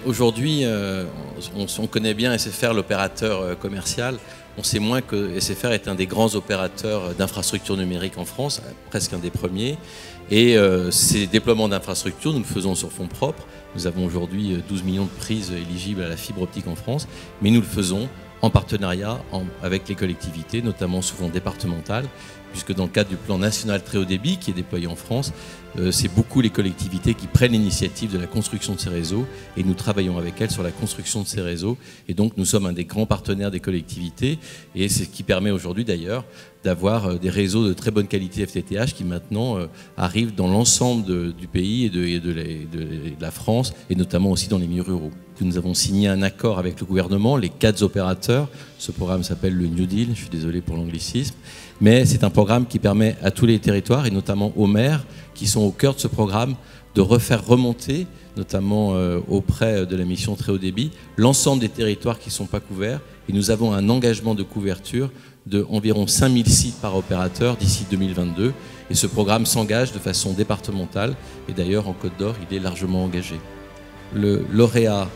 Aujourd'hui, on connaît bien SFR, l'opérateur commercial. On sait moins que SFR est un des grands opérateurs d'infrastructures numériques en France, presque un des premiers. Et ces déploiements d'infrastructures, nous le faisons sur fonds propres. Nous avons aujourd'hui 12 millions de prises éligibles à la fibre optique en France, mais nous le faisons en partenariat avec les collectivités, notamment souvent départementales, puisque dans le cadre du plan national très haut débit qui est déployé en France, c'est beaucoup les collectivités qui prennent l'initiative de la construction de ces réseaux et nous travaillons avec elles sur la construction de ces réseaux. Et donc nous sommes un des grands partenaires des collectivités et c'est ce qui permet aujourd'hui d'ailleurs d'avoir des réseaux de très bonne qualité FTTH qui maintenant arrivent dans l'ensemble du pays et de la France et notamment aussi dans les milieux ruraux. Nous avons signé un accord avec le gouvernement, les 4 opérateurs. Ce programme s'appelle le New Deal, je suis désolé pour l'anglicisme, mais c'est un programme qui permet à tous les territoires et notamment aux maires qui sont au cœur de ce programme de refaire remonter, notamment auprès de la mission très haut débit, l'ensemble des territoires qui ne sont pas couverts. Et nous avons un engagement de couverture d'environ 5000 sites par opérateur d'ici 2022. Et ce programme s'engage de façon départementale. Et d'ailleurs, en Côte d'Or, il est largement engagé. Le lauréat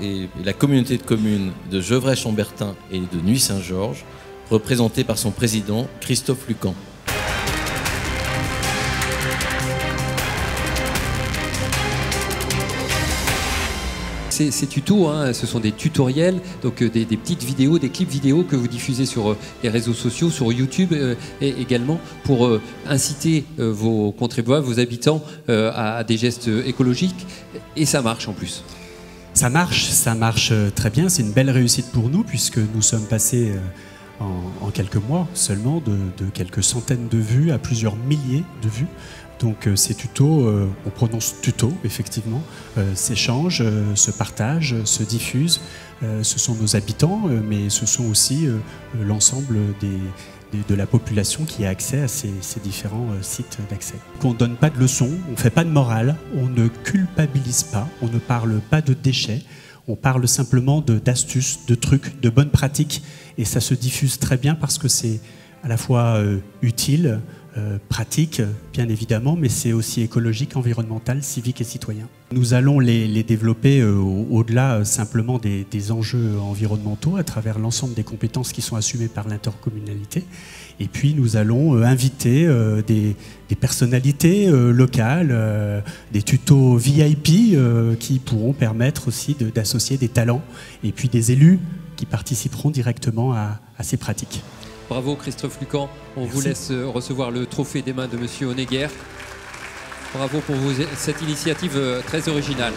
et la communauté de communes de Gevrey-Chambertin et de Nuits-Saint-Georges, représenté par son président, Christophe Lucan. Ces tutos, hein, ce sont des tutoriels, donc des petites vidéos, des clips vidéo que vous diffusez sur les réseaux sociaux, sur YouTube et également pour inciter vos contribuables, vos habitants à des gestes écologiques. Et ça marche en plus. Ça marche très bien. C'est une belle réussite pour nous puisque nous sommes passés en quelques mois seulement de quelques centaines de vues à plusieurs milliers de vues. Donc ces tutos, on prononce tuto effectivement, s'échangent, se partagent, se diffusent. Ce sont nos habitants, mais ce sont aussi l'ensemble de la population qui a accès à ces différents sites d'accès. On ne donne pas de leçons, on ne fait pas de morale, on ne culpabilise pas, on ne parle pas de déchets, on parle simplement d'astuces, de trucs, de bonnes pratiques. Et ça se diffuse très bien parce que c'est à la fois utile, pratique, bien évidemment, mais c'est aussi écologique, environnemental, civique et citoyen. Nous allons les développer au-delà simplement des enjeux environnementaux à travers l'ensemble des compétences qui sont assumées par l'intercommunalité. Et puis nous allons inviter des personnalités locales, des tutos VIP qui pourront permettre aussi d'associer des talents et puis des élus qui participeront directement à ces pratiques. Bravo Christophe Lucan, on vous laisse recevoir le trophée des mains de Monsieur Honegger. Bravo pour cette initiative très originale.